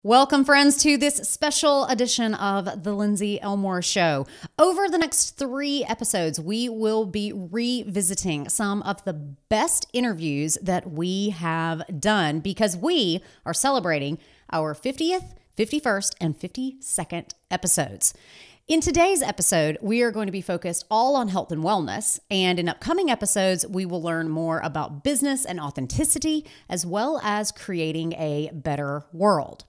Welcome, friends, to this special edition of the Lindsey Elmore Show. Over the next 3 episodes, we will be revisiting some of the best interviews that we have done because we are celebrating our 50th, 51st, and 52nd episodes. In today's episode, we are going to be focused all on health and wellness, and in upcoming episodes, we will learn more about business and authenticity, as well as creating a better world.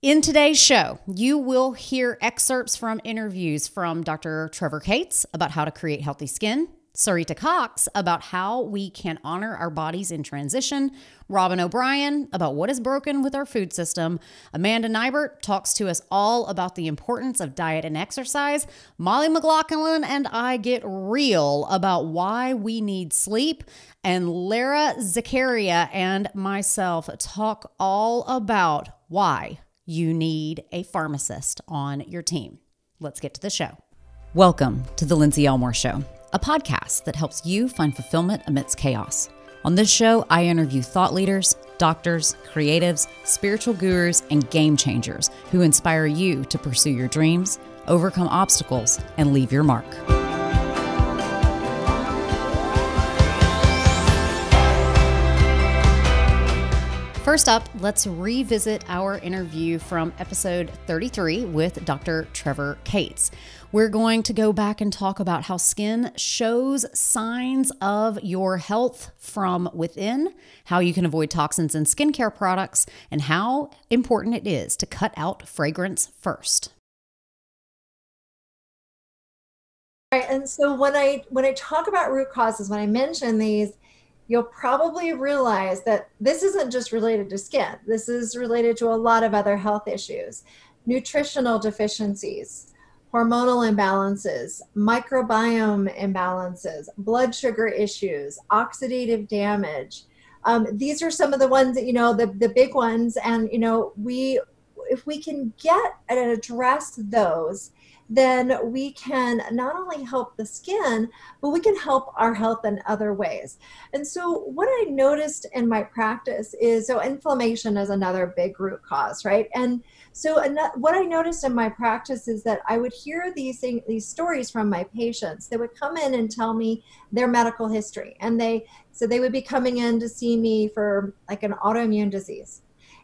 In today's show, you will hear excerpts from interviews from Dr. Trevor Cates about how to create healthy skin, Sarita Cox about how we can honor our bodies in transition, Robyn O'Brien about what is broken with our food system, Amanda Nighbert talks to us all about the importance of diet and exercise, Mollie McGlocklin and I get real about why we need sleep, and Lara, Zakaria, and myself talk all about why you need a pharmacist on your team. Let's get to the show. Welcome to the Lindsey Elmore Show, a podcast that helps you find fulfillment amidst chaos. On this show, I interview thought leaders, doctors, creatives, spiritual gurus, and game changers who inspire you to pursue your dreams, overcome obstacles, and leave your mark. First up, let's revisit our interview from episode 33 with Dr. Trevor Cates. We're going to go back and talk about how skin shows signs of your health from within, how you can avoid toxins in skincare products, and how important it is to cut out fragrance first. Right, and so when I talk about root causes, when I mention these, you'll probably realize that this isn't just related to skin. This is related to a lot of other health issues, nutritional deficiencies, hormonal imbalances, microbiome imbalances, blood sugar issues, oxidative damage. These are some of the ones that, the big ones. And, if we can get and address those, then we can not only help the skin, but we can help our health in other ways. And so what I noticed in my practice is, so inflammation is another big root cause, right? And so what I noticed in my practice is that I would hear these stories from my patients. They would come in and tell me their medical history. And they would be coming in to see me for like an autoimmune disease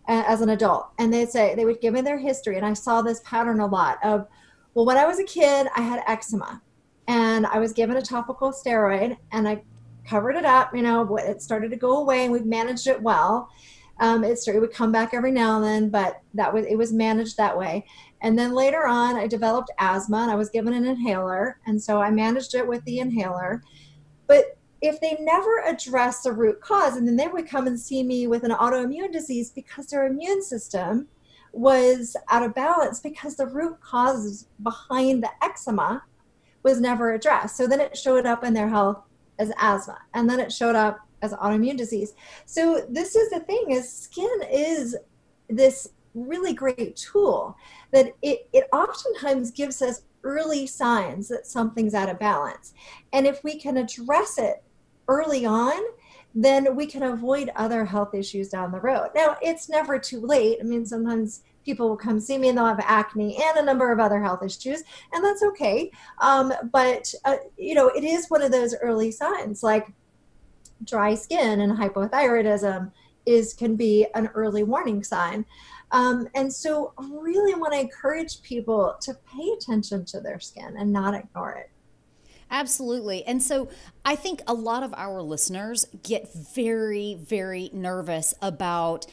as an adult. And they would give me their history. And I saw this pattern a lot of, well, when I was a kid, I had eczema and I was given a topical steroid and I covered it up, it started to go away and we've managed it well. It would come back every now and then, but it was managed that way. And then later on, I developed asthma and I was given an inhaler. And so I managed it with the inhaler. But if they never address the root cause, and then they would come and see me with an autoimmune disease because their immune system was out of balance because the root cause behind the eczema was never addressed. So then it showed up in their health as asthma, and then it showed up as autoimmune disease. So this is the thing, is skin is this really great tool that it oftentimes gives us early signs that something's out of balance. And if we can address it early on, then we can avoid other health issues down the road. Now, it's never too late. I mean, sometimes people will come see me and they'll have acne and a number of other health issues, and that's okay. But it is one of those early signs, like dry skin and hypothyroidism can be an early warning sign. And so I really want to encourage people to pay attention to their skin and not ignore it. Absolutely. And so I think a lot of our listeners get very, very nervous about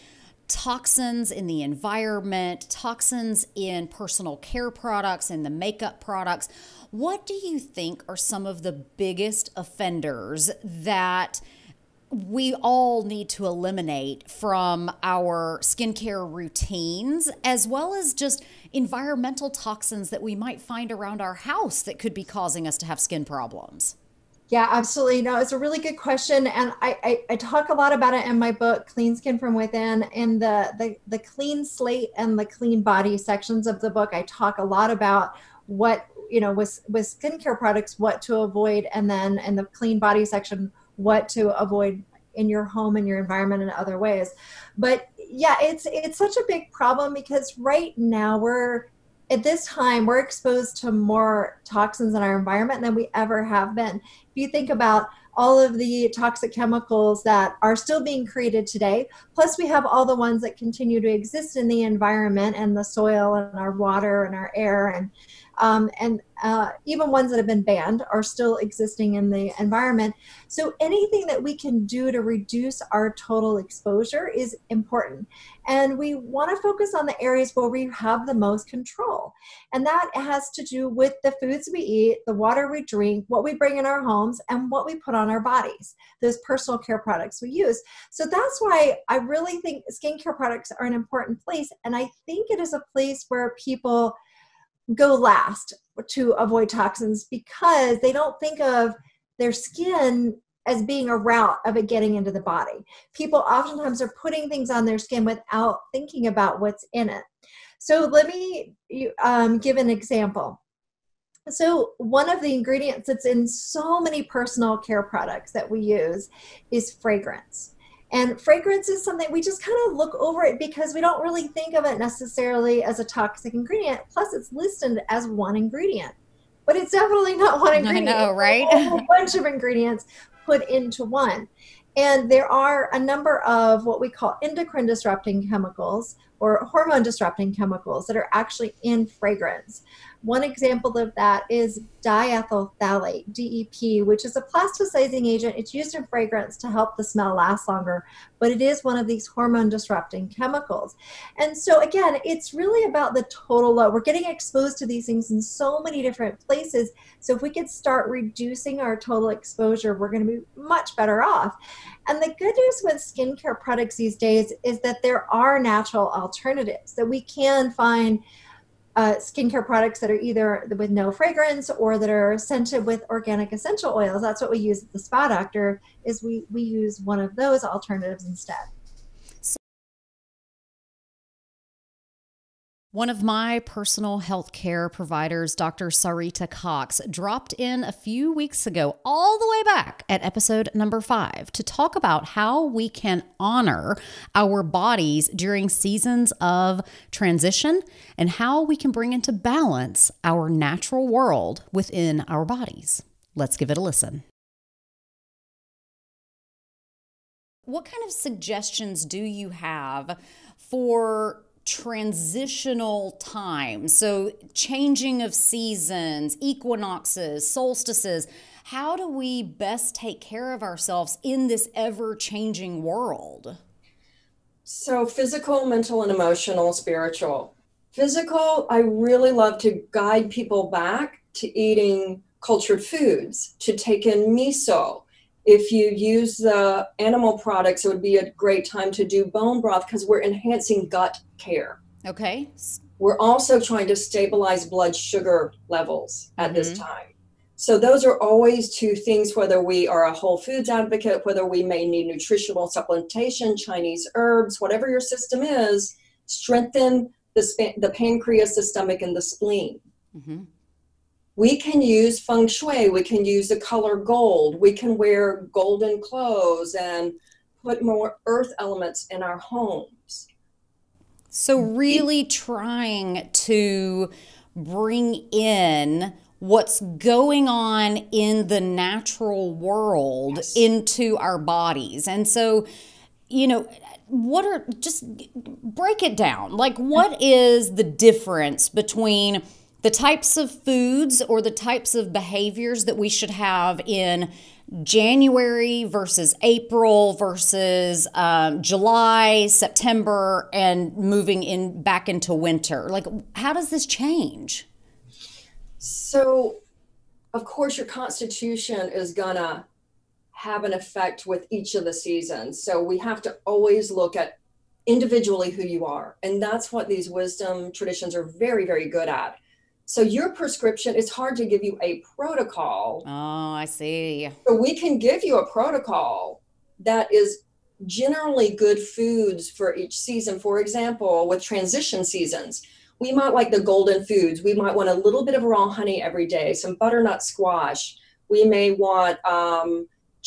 toxins in the environment, toxins in personal care products and the makeup products. What do you think are some of the biggest offenders that we all need to eliminate from our skincare routines, as well as just environmental toxins that we might find around our house that could be causing us to have skin problems? Yeah, absolutely. No, it's a really good question. And I talk a lot about it in my book, Clean Skin from Within. In the clean slate and the clean body sections of the book, I talk a lot about what, with skincare products, what to avoid. And then in the clean body section, what to avoid in your home and your environment in other ways. But, yeah, it's such a big problem because right now at this time we're exposed to more toxins in our environment than we ever have been. If you think about all of the toxic chemicals that are still being created today, plus we have all the ones that continue to exist in the environment and the soil and our water and our air, and even ones that have been banned are still existing in the environment. So anything that we can do to reduce our total exposure is important. And we want to focus on the areas where we have the most control. And that has to do with the foods we eat, the water we drink, what we bring in our homes, and what we put on our bodies, those personal care products we use. So that's why I really think skincare products are an important place. And I think it is a place where people go last to avoid toxins because they don't think of their skin as being a route of it getting into the body. People oftentimes are putting things on their skin without thinking about what's in it. So let me give an example. So one of the ingredients that's in so many personal care products that we use is fragrance. And fragrance is something we just kind of look over it because we don't really think of it necessarily as a toxic ingredient. Plus, it's listed as one ingredient, but it's definitely not one ingredient. I know, right? It's a bunch of ingredients put into one. And there are a number of what we call endocrine disrupting chemicals or hormone disrupting chemicals that are actually in fragrance. One example of that is diethyl phthalate, DEP, which is a plasticizing agent. It's used in fragrance to help the smell last longer, but it is one of these hormone disrupting chemicals. And so again, it's really about the total load. We're getting exposed to these things in so many different places. So if we could start reducing our total exposure, we're going to be much better off. And the good news with skincare products these days is that there are natural alternatives, that we can find skincare products that are either with no fragrance or that are scented with organic essential oils. That's what we use at the Spa Doctor, is we use one of those alternatives instead. One of my personal health care providers, Dr. Sarita Cox, dropped in a few weeks ago, all the way back at episode number 5, to talk about how we can honor our bodies during seasons of transition and how we can bring into balance our natural world within our bodies. Let's give it a listen. What kind of suggestions do you have for transitional time? So changing of seasons, equinoxes, solstices. How do we best take care of ourselves in this ever-changing world? So physical, mental, and emotional, spiritual. Physical, I really love to guide people back to eating cultured foods, to take in miso. If you use the animal products, it would be a great time to do bone broth because we're enhancing gut care. Okay. We're also trying to stabilize blood sugar levels at this time. So those are always two things, whether we are a whole foods advocate, whether we may need nutritional supplementation, Chinese herbs, whatever your system is, strengthen the pancreas, the stomach, and the spleen. We can use feng shui. We can use the color gold. We can wear golden clothes and put more earth elements in our homes. So really trying to bring in what's going on in the natural world into our bodies. And so, just break it down. Like, what is the difference between the types of foods or the types of behaviors that we should have in January versus April versus July, September, and moving back into winter? Like, how does this change? So, of course, your constitution is gonna have an effect with each of the seasons. So we have to always look at individually who you are. And that's what these wisdom traditions are very, very good at. So your prescription, it's hard to give you a protocol. Oh, I see. So we can give you a protocol that is generally good foods for each season. For example, with transition seasons, we might like the golden foods. We might want a little bit of raw honey every day, some butternut squash. We may want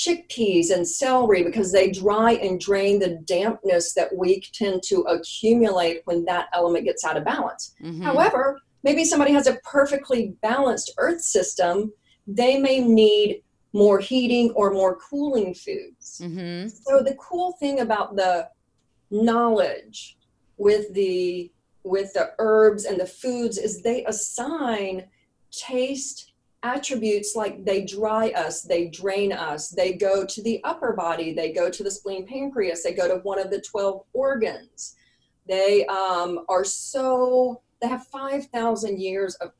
chickpeas and celery because they dry and drain the dampness that we tend to accumulate when that element gets out of balance. However, maybe somebody has a perfectly balanced earth system. They may need more heating or more cooling foods. So the cool thing about the knowledge with the herbs and the foods is they assign taste attributes, like they dry us, they drain us, they go to the upper body, they go to the spleen, pancreas, they go to one of the 12 organs. They they have 5,000 years of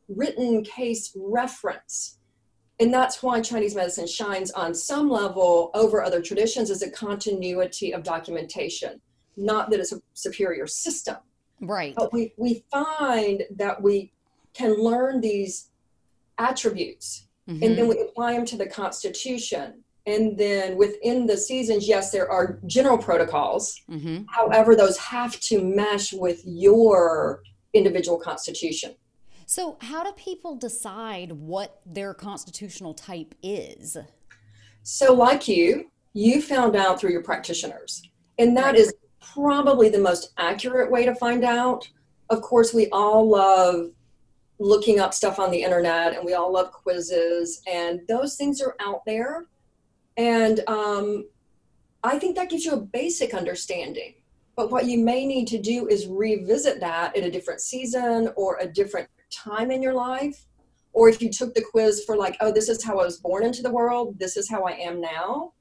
written case reference. And that's why Chinese medicine shines on some level over other traditions, is a continuity of documentation, not that it's a superior system. Right. But we find that we can learn these attributes and then we apply them to the Constitution. And then within the seasons, yes, there are general protocols. However, those have to mesh with your individual constitution. So how do people decide what their constitutional type is? So like you found out through your practitioners, and that is probably the most accurate way to find out. Of course, we all love looking up stuff on the internet, and we all love quizzes, and those things are out there. And I think that gives you a basic understanding. But what you may need to do is revisit that at a different season or a different time in your life. Or if you took the quiz for like, oh, this is how I was born into the world, this is how I am now.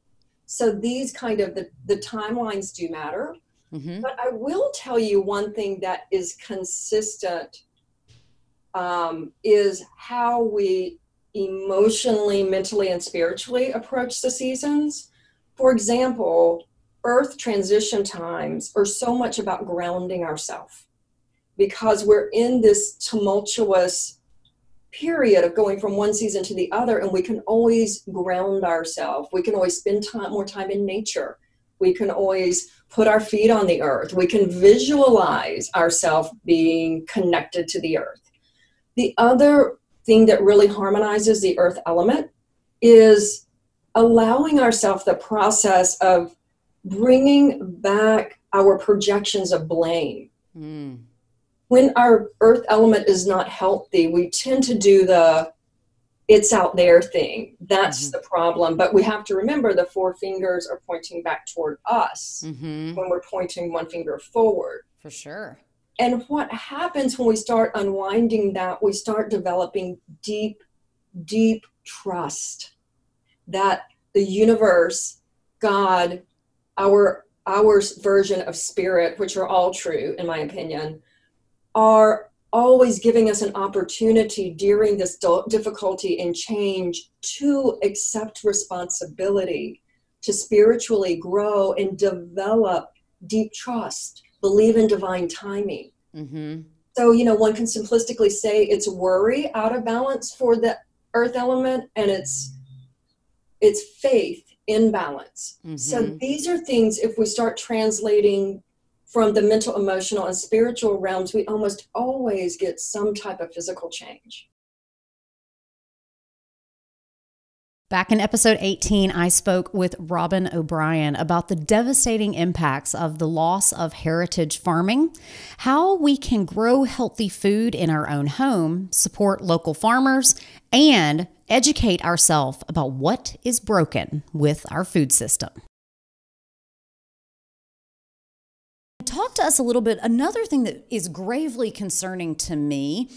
So these kind of the timelines do matter. But I will tell you one thing that is consistent is how we emotionally, mentally, and spiritually approach the seasons. For example, Earth transition times are so much about grounding ourselves, because we're in this tumultuous period of going from one season to the other, and we can always ground ourselves. We can always spend more time in nature. We can always put our feet on the earth. We can visualize ourselves being connected to the earth. The other thing that really harmonizes the earth element is allowing ourselves the process of bringing back our projections of blame. When our earth element is not healthy, we tend to do the it's out there thing. That's the problem. But we have to remember the 4 fingers are pointing back toward us when we're pointing one finger forward. For sure. And what happens when we start unwinding that, we start developing deep, deep trust that the universe, God, our version of spirit, which are all true, in my opinion, are always giving us an opportunity during this difficulty and change to accept responsibility, to spiritually grow and develop deep trust, believe in divine timing. So, one can simplistically say it's worry out of balance for the earth element, and it's faith in balance. So these are things, if we start translating from the mental, emotional, and spiritual realms, we almost always get some type of physical change. Back in episode 18, I spoke with Robyn O'Brien about the devastating impacts of the loss of heritage farming, how we can grow healthy food in our own home, support local farmers, and educate ourselves about what is broken with our food system. Talk to us a little bit. Another thing that is gravely concerning to me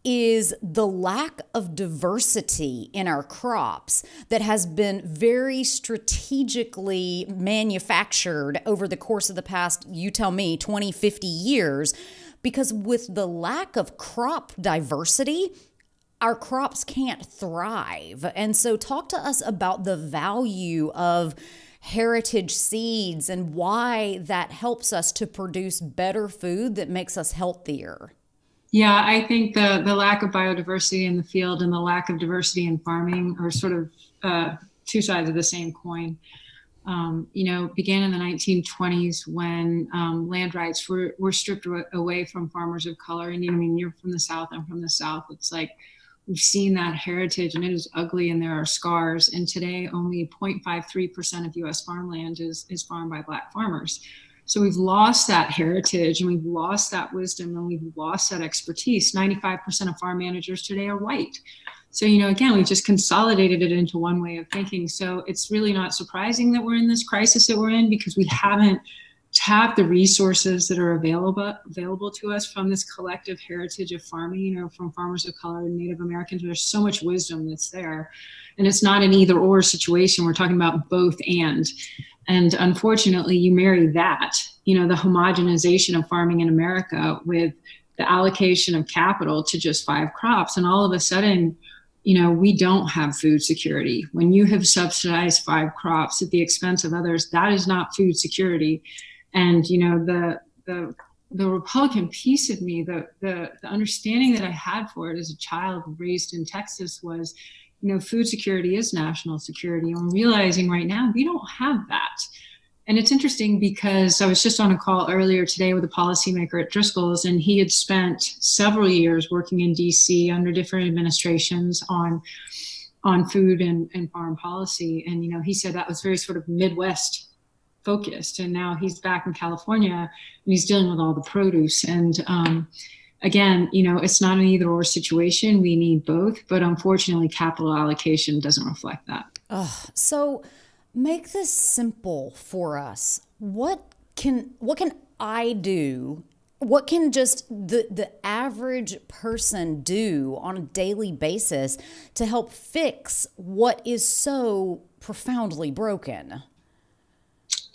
is the lack of diversity in our crops that has been very strategically manufactured over the course of the past, you tell me, 20, 50 years. Because with the lack of crop diversity, our crops can't thrive. And so talk to us about the value of heritage seeds and why that helps us to produce better food that makes us healthier. Yeah, I think the lack of biodiversity in the field and the lack of diversity in farming are sort of 2 sides of the same coin. Began in the 1920s when land rights were stripped away from farmers of color. And you're from the South, I'm from the South. It's like We've seen that heritage, and it is ugly, and there are scars. And today, only 0.53% of U.S. farmland is farmed by Black farmers. So we've lost that heritage, and we've lost that wisdom, and we've lost that expertise. 95% of farm managers today are white. So, again, we've just consolidated it into one way of thinking. So it's really not surprising that we're in this crisis that we're in, because we haven't tap the resources that are available to us from this collective heritage of farming, from farmers of color and Native Americans. There's so much wisdom that's there, and it's not an either or situation. We're talking about both and unfortunately you marry that, the homogenization of farming in America with the allocation of capital to just 5 crops, and all of a sudden, we don't have food security. When you have subsidized 5 crops at the expense of others, that is not food security. And, the Republican piece of me, the understanding that I had for it as a child raised in Texas was, food security is national security. And we're realizing right now we don't have that. And it's interesting because I was just on a call earlier today with a policymaker at Driscoll's, and he had spent several years working in DC under different administrations on food and farm policy. And, he said that was very sort of Midwest focused. And now he's back in California and he's dealing with all the produce. And again, it's not an either or situation. We need both, but unfortunately capital allocation doesn't reflect that. So make this simple for us. What can I do? What can just the average person do on a daily basis to help fix what is so profoundly broken?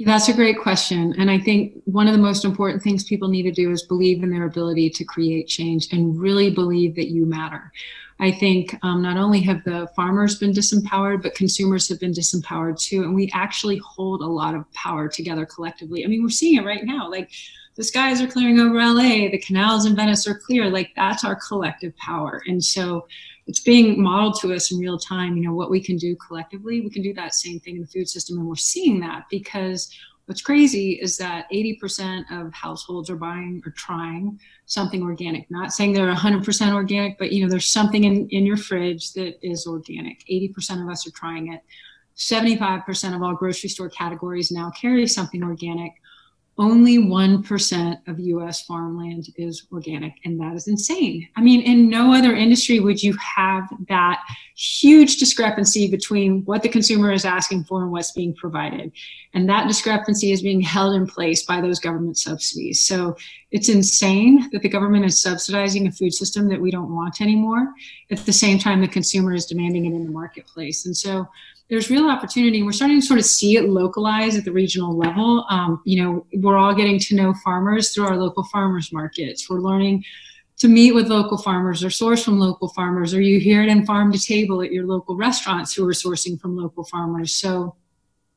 That's a great question. And I think one of the most important things people need to do is believe in their ability to create change and really believe that you matter. I think not only have the farmers been disempowered, but consumers have been disempowered too. And we actually hold a lot of power together collectively. I mean, we're seeing it right now. Like, the skies are clearing over LA, the canals in Venice are clear. Like, that's our collective power. And so it's being modeled to us in real time, what we can do collectively. We can do that same thing in the food system. And we're seeing that because what's crazy is that 80% of households are buying or trying something organic. Not saying they're 100% organic, but there's something in your fridge that is organic. 80% of us are trying it. 75% of all grocery store categories now carry something organic. Only 1% of U.S. farmland is organic, and that is insane. I mean, in no other industry would you have that huge discrepancy between what the consumer is asking for and what's being provided. And that discrepancy is being held in place by those government subsidies. So it's insane that the government is subsidizing a food system that we don't want anymore. At the same time, the consumer is demanding it in the marketplace. And so there's real opportunity. We're starting to sort of see it localized at the regional level. We're all getting to know farmers through our local farmers markets. We're learning to meet with local farmers or source from local farmers, or you hear it in farm to table at your local restaurants who are sourcing from local farmers. So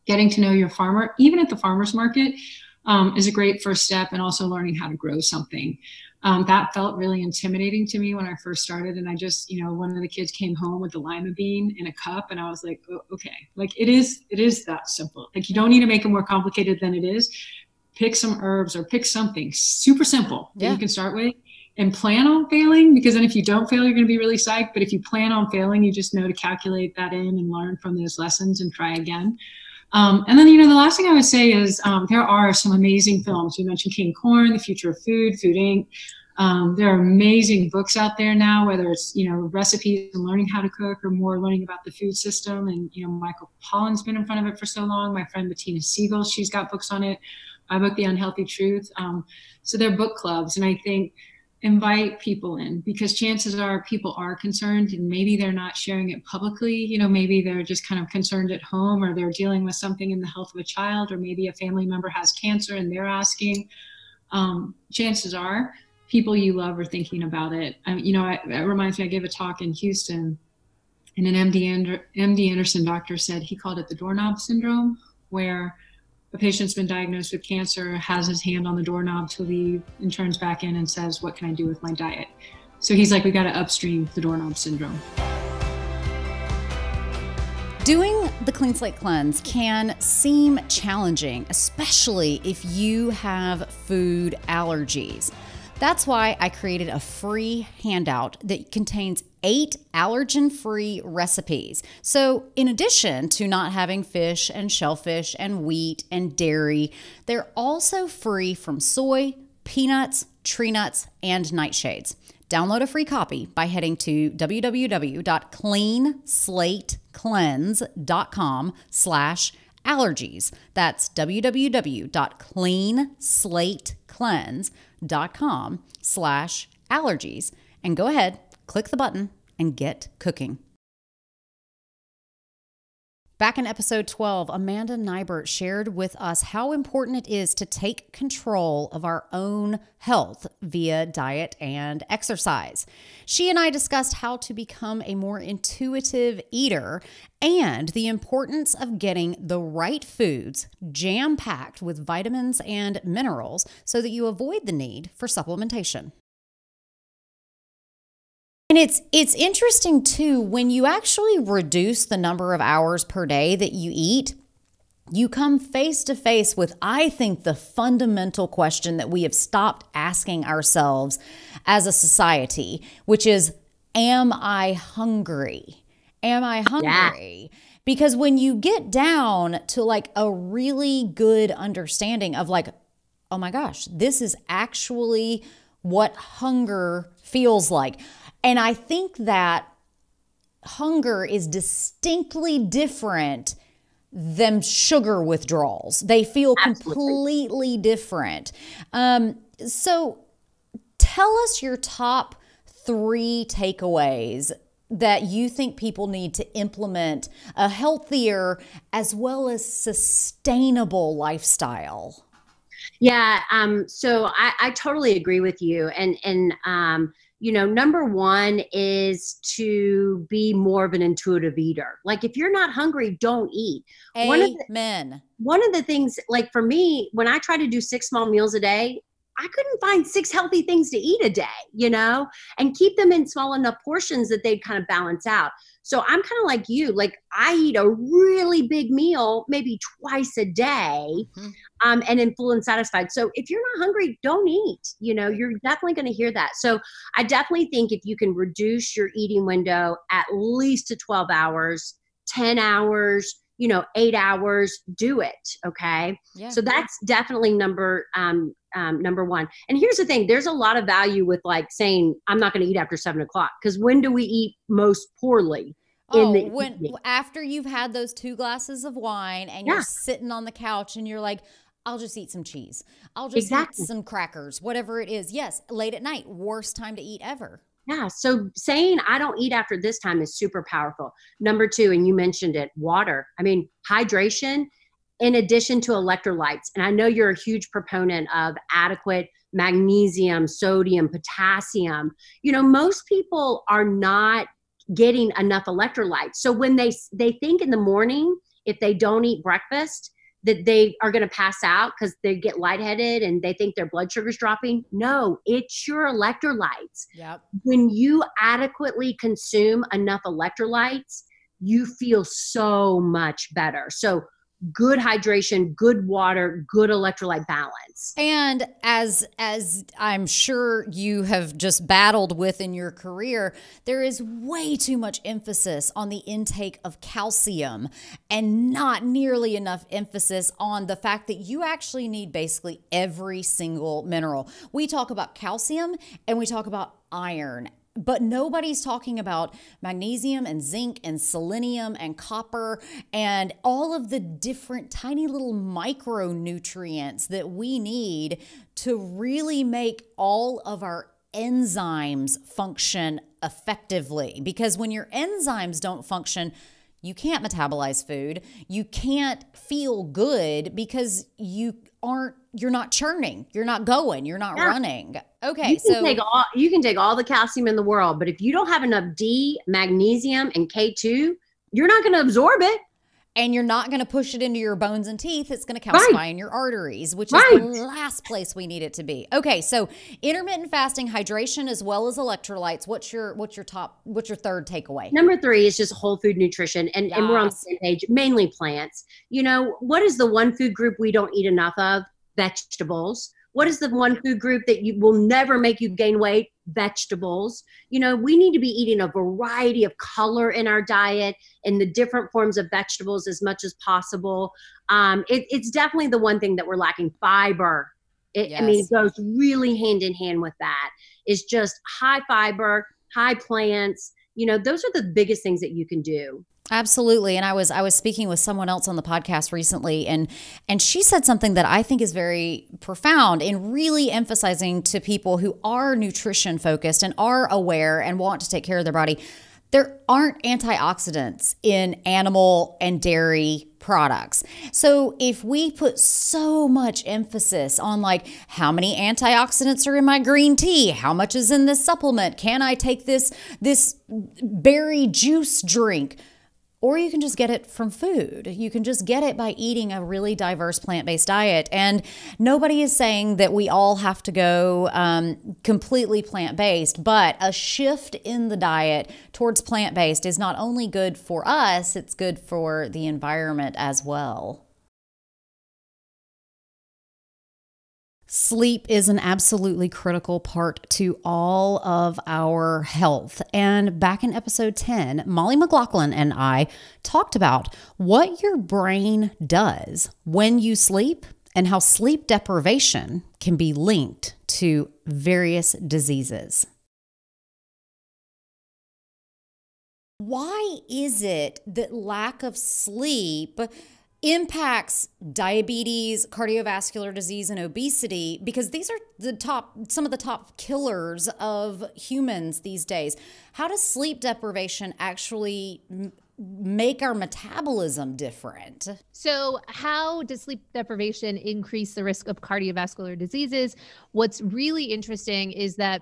getting to know your farmer, even at the farmers market, is a great first step, and also learning how to grow something. That felt really intimidating to me when I first started. And I just, one of the kids came home with the lima bean in a cup, and I was like, oh, okay, like it is that simple. Like, you don't need to make it more complicated than it is. Pick some herbs or pick something super simple that you can start with, and plan on failing, because then if you don't fail, you're going to be really psyched. But if you plan on failing, you just know to calculate that in and learn from those lessons and try again. And then, the last thing I would say is there are some amazing films. You mentioned King Corn, The Future of Food, Food Inc. There are amazing books out there now, whether it's, recipes and learning how to cook, or more learning about the food system. And, Michael Pollan's been in front of it for so long. My friend Bettina Siegel, she's got books on it. My book, The Unhealthy Truth. So they're book clubs. And I think invite people in, because chances are people are concerned, and maybe they're not sharing it publicly. Maybe they're just kind of concerned at home, or they're dealing with something in the health of a child, or maybe a family member has cancer and they're asking. Chances are people you love are thinking about it. It reminds me, I gave a talk in Houston, and an MD Anderson doctor said he called it the doorknob syndrome, where a patient's been diagnosed with cancer, has his hand on the doorknob to leave, and turns back in and says, what can I do with my diet? So he's like, we got to upstream the doorknob syndrome. Doing the Clean Slate Cleanse can seem challenging, especially if you have food allergies. That's why I created a free handout that contains 8 allergen-free recipes. So in addition to not having fish and shellfish and wheat and dairy, they're also free from soy, peanuts, tree nuts, and nightshades. Download a free copy by heading to www.cleanslatekleanse.com/allergies. That's www.cleanslatekleanse.com/allergies. And go ahead, click the button, and get cooking. Back in episode 12, Amanda Nighbert shared with us how important it is to take control of our own health via diet and exercise. She and I discussed how to become a more intuitive eater and the importance of getting the right foods jam-packed with vitamins and minerals so that you avoid the need for supplementation. And it's interesting too, when you actually reduce the number of hours per day that you eat, you come face to face with, I think, the fundamental question that we have stopped asking ourselves as a society, which is, am I hungry? Am I hungry? Yeah. Because when you get down to like a really good understanding of like, oh my gosh, this is actually what hunger feels like. And I think that hunger is distinctly different than sugar withdrawals. They feel completely different. So tell us your top 3 takeaways that you think people need to implement a healthier as well as sustainable lifestyle. Yeah. So I totally agree with you. And you know, number 1 is to be more of an intuitive eater. Like if you're not hungry, don't eat. Amen. One of the things, like for me, when I try to do 6 small meals a day, I couldn't find 6 healthy things to eat a day, you know, and keep them in small enough portions that they'd kind of balance out. So I'm kind of like you, like I eat a really big meal, maybe twice a day, and am full and satisfied. So if you're not hungry, don't eat, you know, you're definitely going to hear that. So I definitely think if you can reduce your eating window at least to 12 hours, 10 hours, you know, 8 hours, do it. Okay. Yeah. So that's definitely number 1. And here's the thing, there's a lot of value with like saying, I'm not going to eat after 7 o'clock. Cause when do we eat most poorly? After you've had those 2 glasses of wine and you're sitting on the couch and you're like, I'll just eat some cheese. I'll just eat some crackers, whatever it is. Yes. Late at night, worst time to eat ever. Yeah. So saying I don't eat after this time is super powerful. Number 2, and you mentioned it, water. I mean, hydration in addition to electrolytes. And I know you're a huge proponent of adequate magnesium, sodium, potassium. You know, most people are not getting enough electrolytes. So when they think in the morning, if they don't eat breakfast, that they are going to pass out because they get lightheaded and they think their blood sugar's dropping. No, it's your electrolytes. Yep. When you adequately consume enough electrolytes, you feel so much better. So good hydration, good water, good electrolyte balance. And as I'm sure you have just battled with in your career, there is way too much emphasis on the intake of calcium and not nearly enough emphasis on the fact that you actually need basically every single mineral. We talk about calcium and we talk about iron, but nobody's talking about magnesium and zinc and selenium and copper and all of the different tiny little micronutrients that we need to really make all of our enzymes function effectively. Because when your enzymes don't function, you can't metabolize food. You can't feel good because you're not churning, you're not going, you're not running. Okay, you can take all the calcium in the world, but if you don't have enough D, magnesium, and K2, you're not going to absorb it. And you're not going to push it into your bones and teeth. It's going to calcify in your arteries, which is the last place we need it to be. Okay, so intermittent fasting, hydration, as well as electrolytes. What's your third takeaway? Number 3 is just whole food nutrition, and we're on the same page. Mainly plants. You know, what is the one food group we don't eat enough of? Vegetables. What is the one food group that you will never make you gain weight? Vegetables. You know, we need to be eating a variety of color in our diet and the different forms of vegetables as much as possible. It's definitely the one thing that we're lacking. Fiber. I mean, it goes really hand in hand with that. It's just high fiber, high plants. You know, those are the biggest things that you can do. Absolutely. And I was speaking with someone else on the podcast recently, and she said something that I think is very profound in really emphasizing to people who are nutrition focused and are aware and want to take care of their body. There aren't antioxidants in animal and dairy products. So if we put so much emphasis on like how many antioxidants are in my green tea, how much is in this supplement, can I take this berry juice drink? Or you can just get it from food. You can just get it by eating a really diverse plant-based diet. And nobody is saying that we all have to go completely plant-based, but a shift in the diet towards plant-based is not only good for us, it's good for the environment as well. Sleep is an absolutely critical part to all of our health. And back in episode 10, Mollie McGlocklin and I talked about what your brain does when you sleep and how sleep deprivation can be linked to various diseases. Why is it that lack of sleep impacts diabetes, cardiovascular disease, and obesity? Because these are some of the top killers of humans these days. How does sleep deprivation actually make our metabolism different? So how does sleep deprivation increase the risk of cardiovascular diseases? What's really interesting is that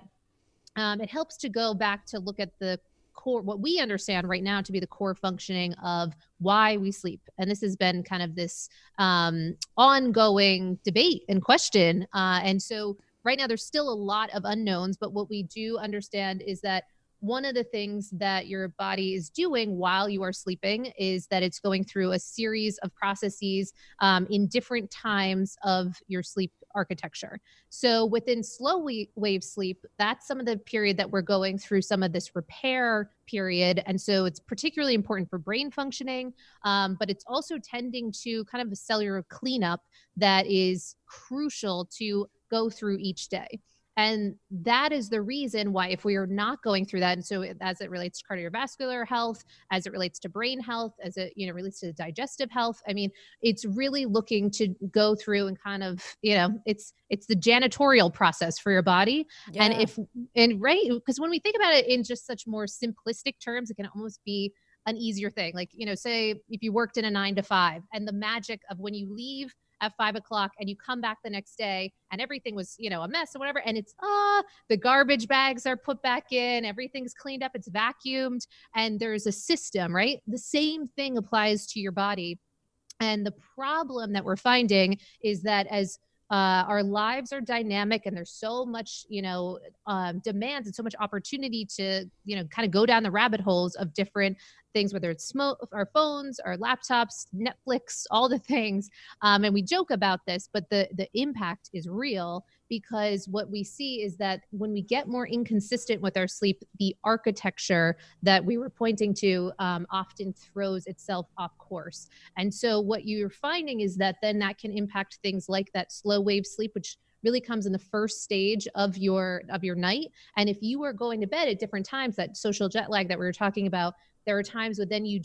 it helps to go back to look at the core, what we understand right now to be the core functioning of why we sleep. And this has been kind of this ongoing debate and question. And so right now there's still a lot of unknowns, but what we do understand is that one of the things that your body is doing while you are sleeping is that it's going through a series of processes in different times of your sleep architecture. So within slow wave sleep, that's some of the period that we're going through some of this repair period. And so it's particularly important for brain functioning, but it's also tending to kind of a cellular cleanup that is crucial to go through each day. And that is the reason why if we are not going through that, and so as it relates to cardiovascular health, as it relates to brain health, as it relates to digestive health, I mean, it's really looking to go through and kind of, it's the janitorial process for your body. Yeah. And right, because when we think about it in just such more simplistic terms, it can almost be an easier thing. Like, say if you worked in a 9 to 5 and the magic of when you leave at 5 o'clock and you come back the next day and everything was, a mess or whatever. And it's, the garbage bags are put back in, everything's cleaned up, it's vacuumed, and there's a system, right? The same thing applies to your body. And the problem that we're finding is that as our lives are dynamic and there's so much, demands and so much opportunity to, kind of go down the rabbit holes of different things, whether it's our phones, our laptops, Netflix, all the things. And we joke about this, but the impact is real, because what we see is that when we get more inconsistent with our sleep, the architecture that we were pointing to often throws itself off course. And so what you're finding is that then that can impact things like that slow wave sleep, which really comes in the first stage of your night. And if you are going to bed at different times, that social jet lag that we were talking about, there are times where then you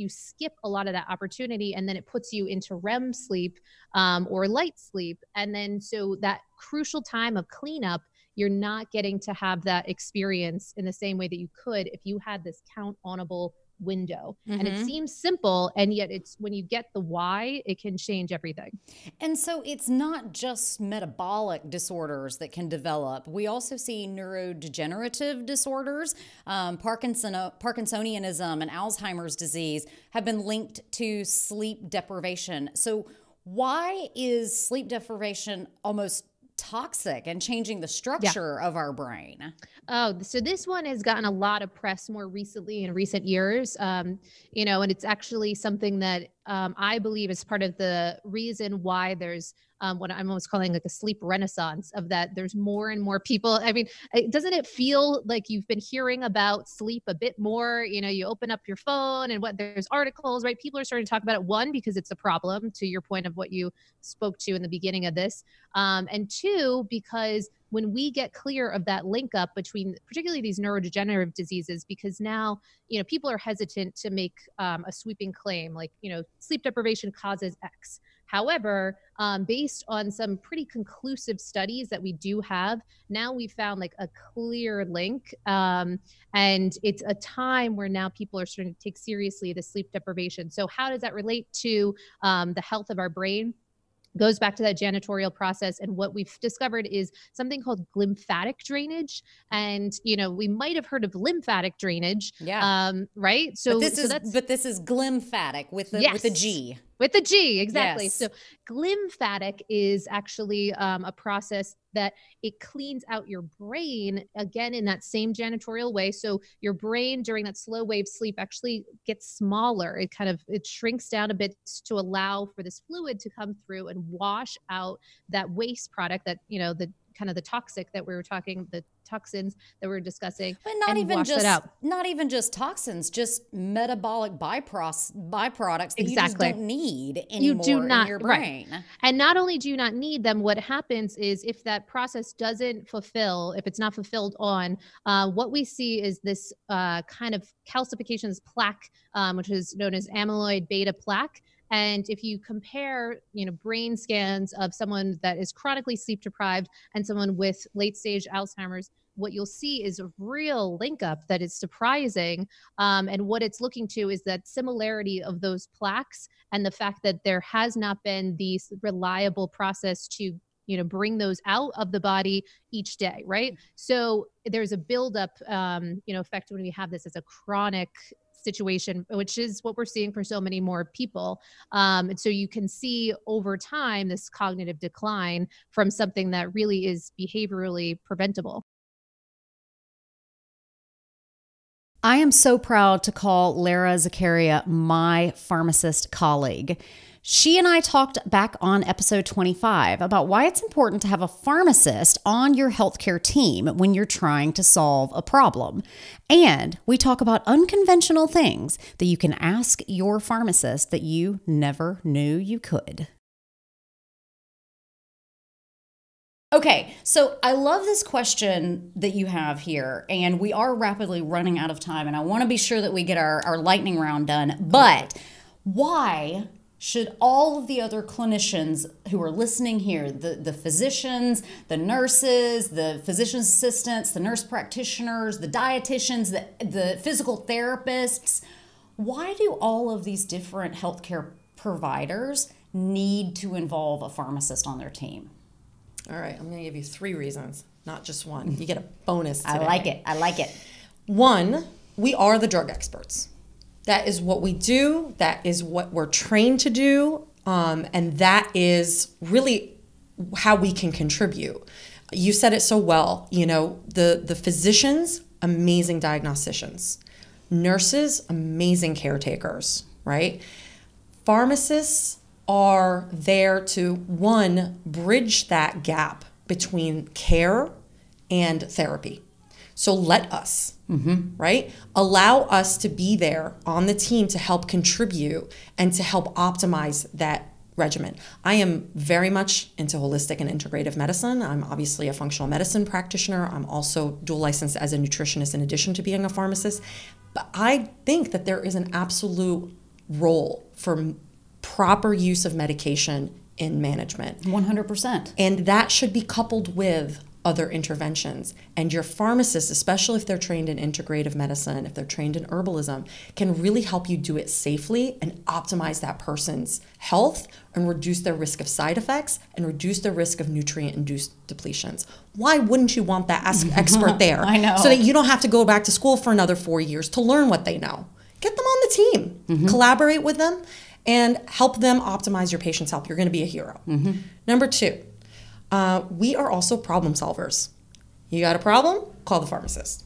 skip a lot of that opportunity, and then it puts you into REM sleep or light sleep. And then so that crucial time of cleanup, you're not getting to have that experience in the same way that you could if you had this count-onable window. Mm-hmm. And it seems simple, and yet it's when you get the why, it can change everything. And so it's not just metabolic disorders that can develop. We also see neurodegenerative disorders. Parkinsonianism and Alzheimer's disease have been linked to sleep deprivation. So why is sleep deprivation almost toxic and changing the structure of our brain? Oh, so this one has gotten a lot of press more recently in recent years, and it's actually something that I believe is part of the reason why there's what I'm almost calling like a sleep renaissance of that. There's more and more people. I mean, doesn't it feel like you've been hearing about sleep a bit more? You know, you open up your phone and there's articles, right? People are starting to talk about it. One, because it's a problem, to your point of what you spoke to in the beginning of this. And two, because when we get clear of that link up between particularly these neurodegenerative diseases, because now, you know, people are hesitant to make a sweeping claim like, you know, sleep deprivation causes X. However, based on some pretty conclusive studies that we do have, now we found like a clear link. And it's a time where now people are starting to take seriously the sleep deprivation. So how does that relate to the health of our brain? Goes back to that janitorial process. And what we've discovered is something called glymphatic drainage. And, you know, we might have heard of lymphatic drainage. Yeah. Right. So this is glymphatic with a G. With the G, exactly. Yes. So glymphatic is actually a process that it cleans out your brain, again, in that same janitorial way. So your brain during that slow wave sleep actually gets smaller. It shrinks down a bit to allow for this fluid to come through and wash out that waste product that, you know, the kind of the toxic that we were talking, the toxins that we were discussing. But not even just toxins, just metabolic byproducts that you just don't need anymore in your brain. Right. And not only do you not need them, what happens is if that process doesn't fulfill, if it's not fulfilled on, what we see is this kind of calcification, this plaque, which is known as amyloid beta plaque. And if you compare, you know, brain scans of someone that is chronically sleep deprived and someone with late stage Alzheimer's, what you'll see is a real link up that is surprising. And what it's looking to is that similarity of those plaques and the fact that there has not been the reliable process to, you know, bring those out of the body each day, right? So there's a buildup, you know, effect when we have this as a chronic situation, which is what we're seeing for so many more people. And so you can see over time this cognitive decline from something that really is behaviorally preventable. I am so proud to call Lara Zakaria my pharmacist colleague. She and I talked back on episode 25 about why it's important to have a pharmacist on your healthcare team when you're trying to solve a problem. And we talk about unconventional things that you can ask your pharmacist that you never knew you could. Okay, so I love this question that you have here, and we are rapidly running out of time, and I want to be sure that we get our lightning round done. But why should all of the other clinicians who are listening here, the physicians, the nurses, the physician assistants, the nurse practitioners, the dietitians, the physical therapists, why do all of these different healthcare providers need to involve a pharmacist on their team? All right, I'm going to give you 3 reasons, not just one. You get a bonus today. I like it. 1, we are the drug experts. That is what we do. That is what we're trained to do. And that is really how we can contribute. You said it so well. You know, the physicians, amazing diagnosticians. Nurses, amazing caretakers, right? Pharmacists are there to, 1, bridge that gap between care and therapy. So let us, right? Allow us to be there on the team to help contribute and to help optimize that regimen. I am very much into holistic and integrative medicine. I'm obviously a functional medicine practitioner. I'm also dual licensed as a nutritionist in addition to being a pharmacist. But I think that there is an absolute role for proper use of medication in management. 100%. And that should be coupled with other interventions. And your pharmacist, especially if they're trained in integrative medicine, if they're trained in herbalism, can really help you do it safely and optimize that person's health and reduce their risk of side effects and reduce their risk of nutrient-induced depletions. Why wouldn't you want that expert there? I know. So that you don't have to go back to school for another 4 years to learn what they know. Get them on the team. Collaborate with them and help them optimize your patient's health. You're going to be a hero. Number 2, we are also problem solvers. You got a problem? Call the pharmacist.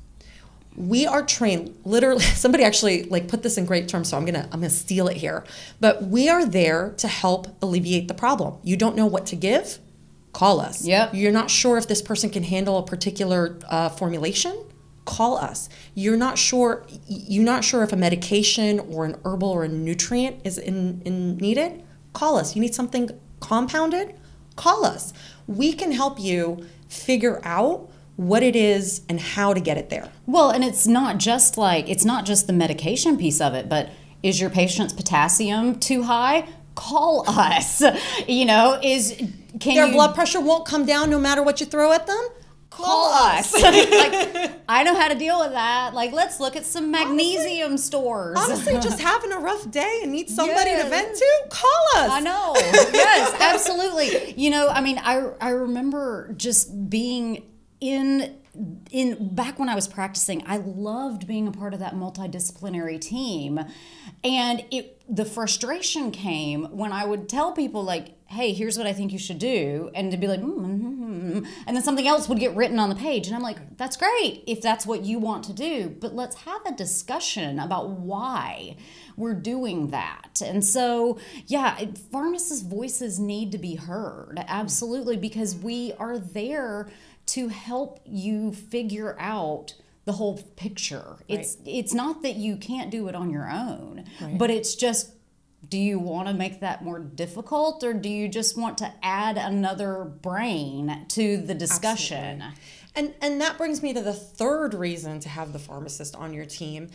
We are trained, literally, somebody actually like put this in great terms, so I'm gonna steal it here. But we are there to help alleviate the problem. You don't know what to give? Call us. Yep. You're not sure if this person can handle a particular formulation? Call us. You're not sure if a medication or an herbal or a nutrient is in needed? Call us. You need something compounded? Call us. We can help you figure out what it is and how to get it there. Well, and it's not just the medication piece of it, but is your patient's potassium too high? Call us. Their blood pressure won't come down no matter what you throw at them? Call us. Like, I know how to deal with that. Like, let's look at some magnesium stores. Honestly, just having a rough day and need somebody to vent to? Call us. I know. Yes, absolutely. I remember just being in back when I was practicing, I loved being a part of that multidisciplinary team. And the frustration came when I would tell people like, hey, here's what I think you should do. And to be like, and then something else would get written on the page. And I'm like, that's great if that's what you want to do, but let's have a discussion about why we're doing that. And so, yeah, pharmacists' voices need to be heard. Absolutely. Because we are there to help you figure out the whole picture. Right. It's not that you can't do it on your own, right. but it's just, do you want to make that more difficult, or do you just want to add another brain to the discussion? Absolutely. And that brings me to the third reason to have the pharmacist on your team.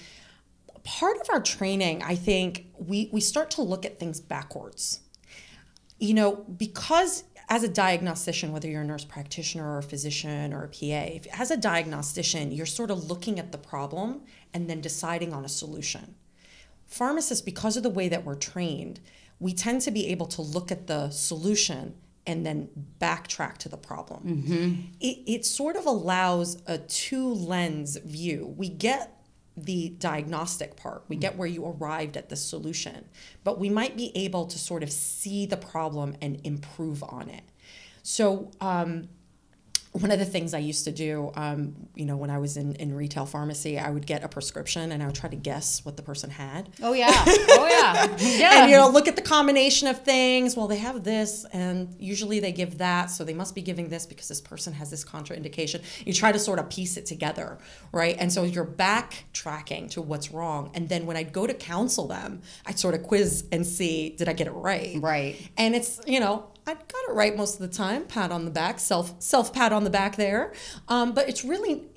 Part of our training, I think, we start to look at things backwards. Because as a diagnostician, whether you're a nurse practitioner or a physician or a PA, as a diagnostician, you're sort of looking at the problem and then deciding on a solution. Pharmacists, because of the way that we're trained, we tend to be able to look at the solution and then backtrack to the problem. Mm-hmm. It sort of allows a two-lens view. We get the diagnostic part. We get where you arrived at the solution, but we might be able to sort of see the problem and improve on it. So one of the things I used to do, when I was in retail pharmacy, I would get a prescription and I would try to guess what the person had. Oh yeah, oh yeah, yeah. And look at the combination of things. Well, they have this, and usually they give that, so they must be giving this because this person has this contraindication. You try to sort of piece it together, right? And so you're backtracking to what's wrong. And then when I'd go to counsel them, I'd sort of quiz and see, did I get it right? Right. And it's, I got it right most of the time. Pat on the back, self pat on the back there. But it's really,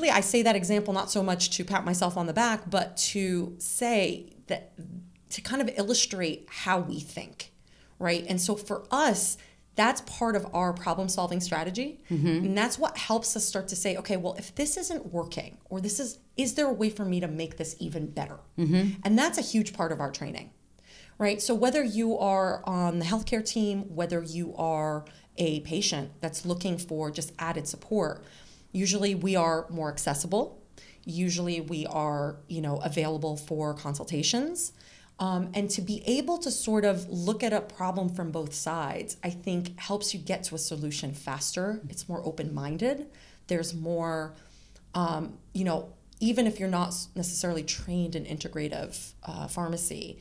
I say that example not so much to pat myself on the back, but to say that, to kind of illustrate how we think, right? And so for us, that's part of our problem solving strategy. Mm-hmm. And that's what helps us start to say, okay, well, if this isn't working, or is there a way for me to make this even better? Mm-hmm. And that's a huge part of our training. Right. So whether you are on the healthcare team, whether you are a patient that's looking for just added support, usually we are more accessible. Usually we are, available for consultations. And to be able to sort of look at a problem from both sides, I think helps you get to a solution faster. It's more open-minded. There's more, even if you're not necessarily trained in integrative pharmacy,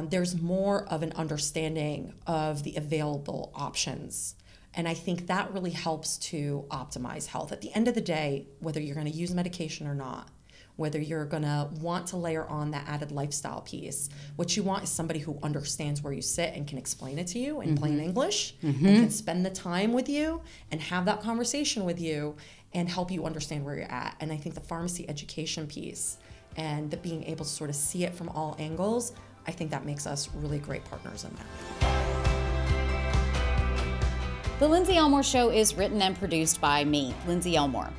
there's more of an understanding of the available options. And I think that really helps to optimize health. At the end of the day, whether you're going to use medication or not, whether you're going to want to layer on that added lifestyle piece, what you want is somebody who understands where you sit and can explain it to you in plain English, and can spend the time with you and have that conversation with you and help you understand where you're at. And I think the pharmacy education piece and the being able to sort of see it from all angles, I think that makes us really great partners in that. The Lindsey Elmore Show is written and produced by me, Lindsey Elmore.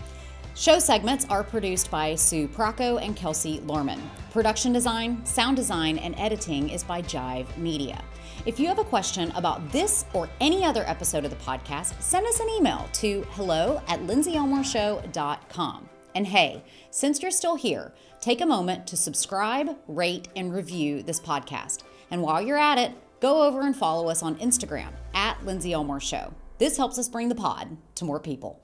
Show segments are produced by Sue Procco and Kelsey Lorman. Production design, sound design, and editing is by Jive Media. If you have a question about this or any other episode of the podcast, send us an email to hello@lindseyelmoreshow.com. And hey, since you're still here, take a moment to subscribe, rate, and review this podcast. And while you're at it, go over and follow us on Instagram @Lindsey Elmore Show. This helps us bring the pod to more people.